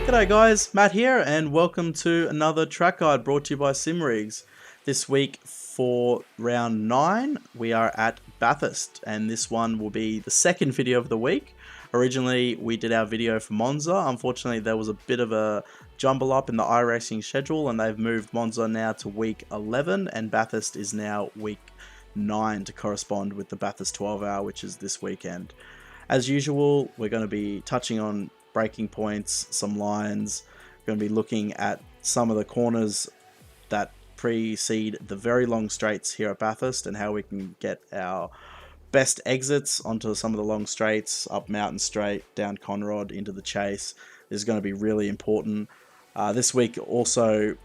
G'day guys, Matt here and welcome to another track guide brought to you by SimRigs. This week for round 9 we are at Bathurst and this one will be the second video of the week. Originally we did our video for Monza. Unfortunately there was a bit of a jumble up in the iRacing schedule and they've moved Monza now to week 11 and Bathurst is now week 9 to correspond with the Bathurst 12 hour, which is this weekend. As usual, we're going to be touching on braking points, some lines. We're going to be looking at some of the corners that precede the very long straights here at Bathurst and how we can get our best exits onto some of the long straights, up Mountain Straight, down Conrod, into the Chase. This is going to be really important. This week also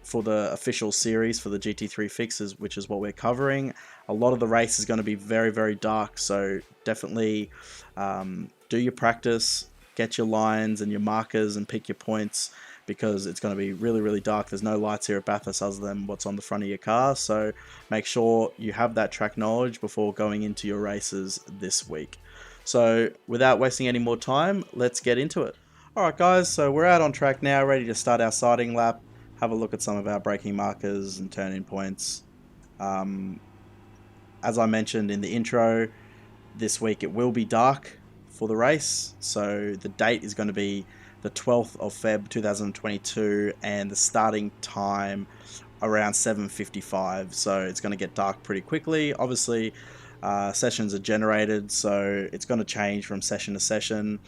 for the official series for the GT3 fixes, which is what we're covering. A lot of the race is going to be very, very dark, so definitely do your practice, get your lines and your markers and pick your points because it's going to be really, really dark. There's no lights here at Bathurst other than what's on the front of your car, so make sure you have that track knowledge before going into your races this week. So without wasting any more time, let's get into it. Alright guys, so we're out on track now, ready to start our sighting lap, have a look at some of our braking markers and turn-in points. As I mentioned in the intro, this week it will be dark for the race, so the date is going to be the 12th of Feb 2022 and the starting time around 7:55, so it's going to get dark pretty quickly. Obviously sessions are generated, so it's going to change from session to session,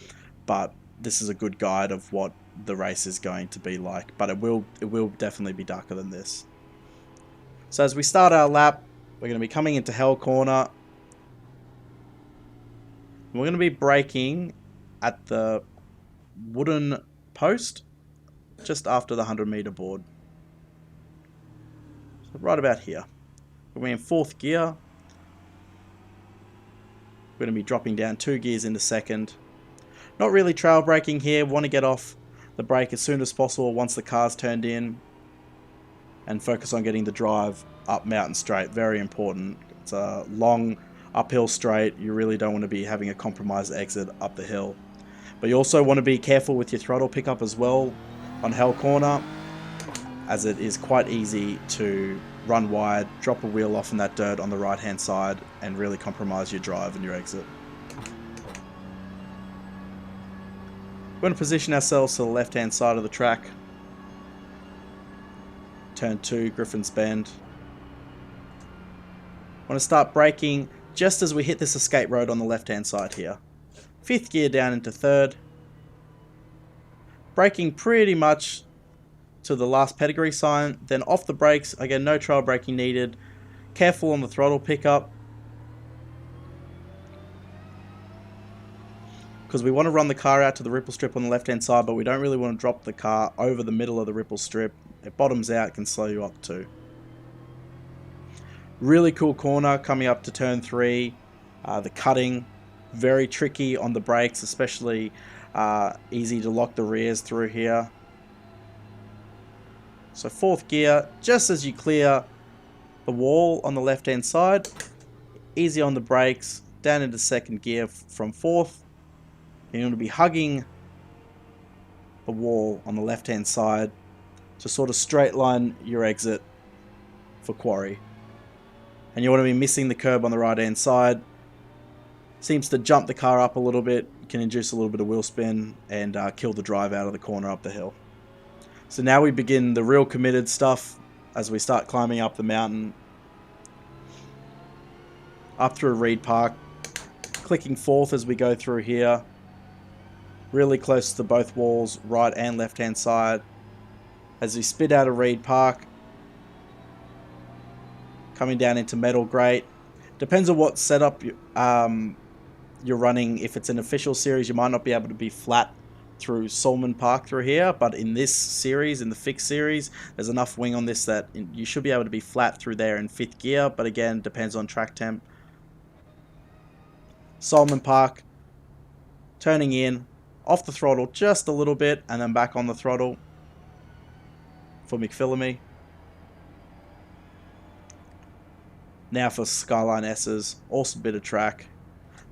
but this is a good guide of what the race is going to be like, but it will definitely be darker than this. So as we start our lap, we're going to be coming into Hell Corner. We're going to be braking at the wooden post just after the 100-meter board. So right about here. We're in 4th gear. We're going to be dropping down 2 gears into 2nd. Not really trail braking here. We want to get off the brake as soon as possible once the car's turned in and focus on getting the drive up Mountain Straight. Very important. It's a long uphill straight. You really don't want to be having a compromised exit up the hill. But you also want to be careful with your throttle pickup as well on Hell Corner, as it is quite easy to run wide, drop a wheel off in that dirt on the right hand side and really compromise your drive and your exit. We're going to position ourselves to the left hand side of the track. Turn 2, Griffin's Bend. I want to start braking just as we hit this escape road on the left hand side here. 5th gear down into 3rd. Braking pretty much to the last pedigree sign, then off the brakes. Again, no trail braking needed. Careful on the throttle pickup, because we want to run the car out to the ripple strip on the left hand side, but we don't really want to drop the car over the middle of the ripple strip. It bottoms out, can slow you up too. Really cool corner coming up to turn 3. The cutting, very tricky on the brakes, especially easy to lock the rears through here. So 4th gear, just as you clear the wall on the left hand side, easy on the brakes, down into 2nd gear from 4th. You're going to be hugging the wall on the left hand side to sort of straight line your exit for quarry. And you want to be missing the curb on the right hand side. Seems to jump the car up a little bit, can induce a little bit of wheel spin and kill the drive out of the corner up the hill. So now we begin the real committed stuff as we start climbing up the mountain. Up through Reed Park, clicking 4th as we go through here. Really close to both walls, right and left hand side. As we spit out of Reed Park, coming down into Metal Grate. Depends on what setup you're running. If it's an official series, you might not be able to be flat through Solomon Park through here, but in this series, in the fixed series, there's enough wing on this that you should be able to be flat through there in 5th gear, but again, depends on track temp. Solomon Park, turning in, off the throttle just a little bit, and then back on the throttle for McPhillamy. Now for Skyline S's, awesome bit of track.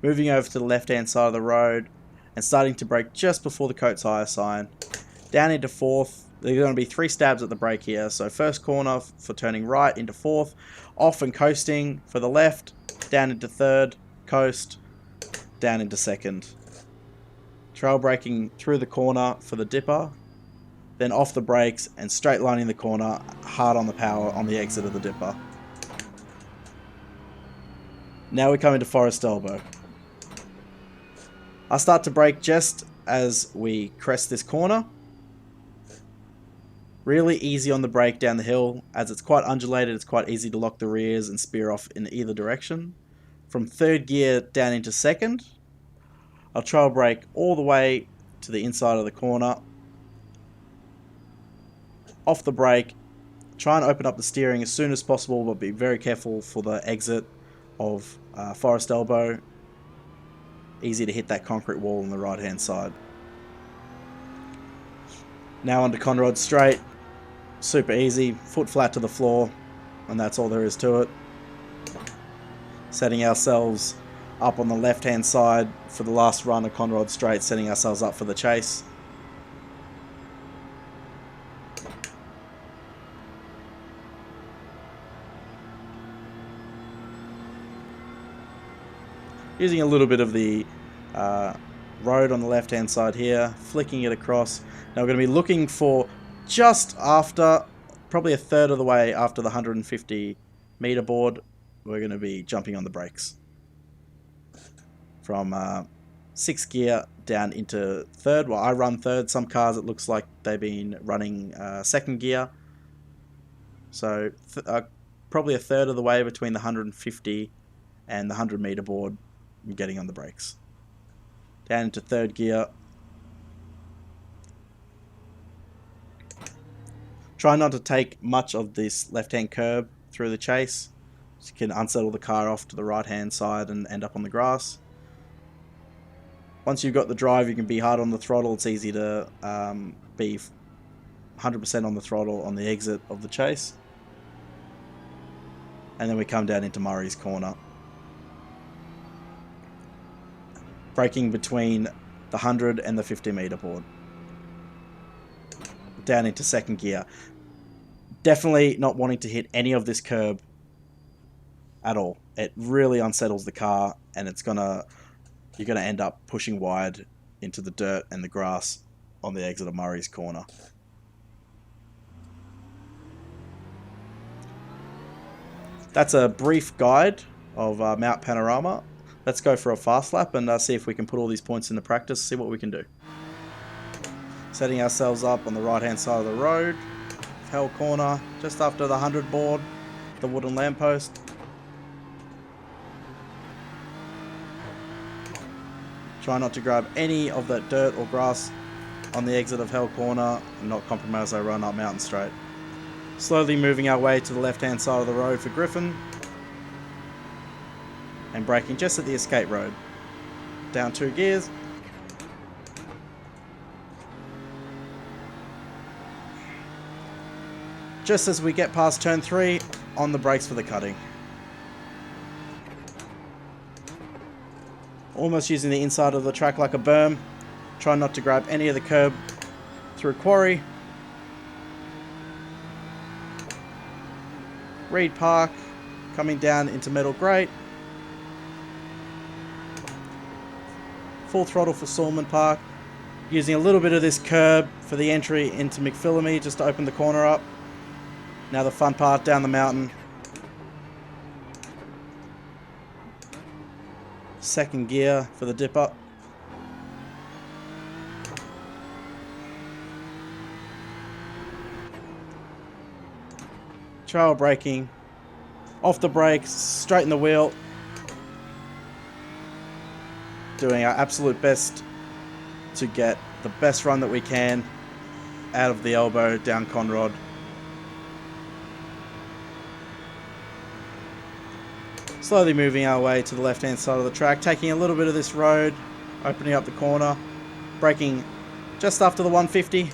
Moving over to the left hand side of the road and starting to brake just before the Coates Hire sign. down into fourth. There's going to be 3 stabs at the brake here. So first corner for turning right into fourth, off and coasting for the left, down into third, coast, down into second. Trail braking through the corner for the dipper, then off the brakes and straight lining the corner, hard on the power on the exit of the dipper. Now we come into Forest Elbow. I start to brake just as we crest this corner. Really easy on the brake down the hill. As it's quite undulated, it's quite easy to lock the rears and spear off in either direction. From third gear down into second, I'll trail brake all the way to the inside of the corner. Off the brake, try and open up the steering as soon as possible, but be very careful for the exit of Forest Elbow. Easy to hit that concrete wall on the right hand side. Now onto Conrod straight. Super easy, foot flat to the floor, and that's all there is to it. Setting ourselves up on the left hand side for the last run of Conrod straight, setting ourselves up for the chase. Using a little bit of the road on the left hand side here, flicking it across. Now we're going to be looking for just after, probably a third of the way after the 150 meter board, we're going to be jumping on the brakes. From 6th gear down into third. Well, I run third. Some cars it looks like they've been running 2nd gear. So probably a third of the way between the 150 and the 100 meter board, I'm getting on the brakes. Down into 3rd gear. Try not to take much of this left-hand curb through the chase, so you can unsettle the car off to the right-hand side and end up on the grass. Once you've got the drive, you can be hard on the throttle. It's easy to be 100% on the throttle on the exit of the chase. And then we come down into Murray's Corner. Braking between the 100 and the 50 meter board. Down into 2nd gear. Definitely not wanting to hit any of this curb at all. It really unsettles the car, and you're gonna end up pushing wide into the dirt and the grass on the exit of Murray's Corner. That's a brief guide of Mount Panorama. Let's go for a fast lap and see if we can put all these points into practice, see what we can do. Setting ourselves up on the right hand side of the road, Hell Corner, just after the 100 board, the wooden lamppost. Try not to grab any of that dirt or grass on the exit of Hell Corner and not compromise our run up Mountain Straight. Slowly moving our way to the left hand side of the road for Griffin. And braking just at the escape road. Down 2 gears. Just as we get past turn 3, on the brakes for the cutting. Almost using the inside of the track like a berm. Try not to grab any of the curb through quarry. Reed Park, coming down into Metal Grate. Full throttle for Salmon Park. Using a little bit of this curb for the entry into McPhillamy just to open the corner up. Now the fun part down the mountain. 2nd gear for the dipper. Trail braking. Off the brakes, straighten the wheel. Doing our absolute best to get the best run that we can out of the elbow down Conrod. Slowly moving our way to the left hand side of the track, taking a little bit of this road, opening up the corner, braking just after the 150.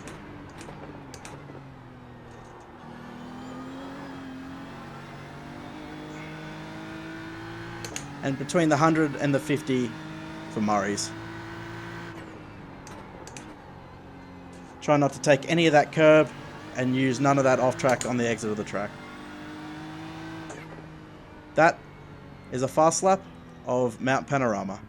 And between the 100 and the 50 for Murray's. Try not to take any of that curb and use none of that off track on the exit of the track. That is a fast lap of Mount Panorama.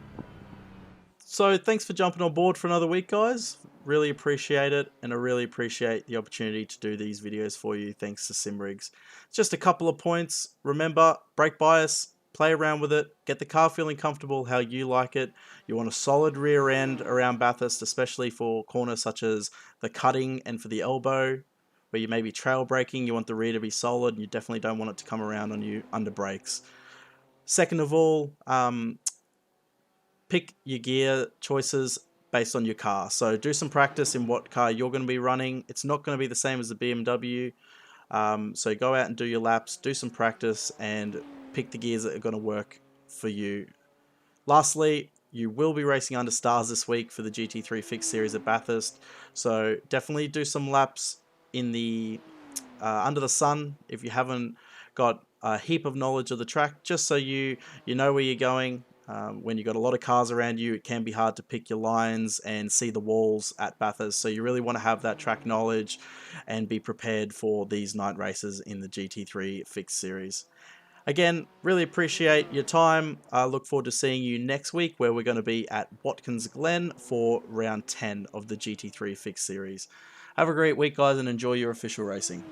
So thanks for jumping on board for another week, guys. Really appreciate it, and I really appreciate the opportunity to do these videos for you thanks to SimRigs. Just a couple of points. Remember, brake bias, play around with it, get the car feeling comfortable how you like it. You want a solid rear end around Bathurst, especially for corners such as the cutting and for the elbow, where you may be trail braking. You want the rear to be solid, and you definitely don't want it to come around on you under brakes. Second of all, pick your gear choices based on your car. So do some practice in what car you're going to be running. It's not going to be the same as the BMW. So go out and do your laps, do some practice, and pick the gears that are going to work for you. Lastly, you will be racing under stars this week for the GT3 Fixed Series at Bathurst. So definitely do some laps in the under the sun if you haven't got a heap of knowledge of the track, just so you know where you're going. When you've got a lot of cars around you, it can be hard to pick your lines and see the walls at Bathurst. So you really want to have that track knowledge and be prepared for these night races in the GT3 Fixed Series. Again, really appreciate your time. I look forward to seeing you next week, where we're going to be at Watkins Glen for round 10 of the GT3 Fixed Series. Have a great week, guys, and enjoy your official racing.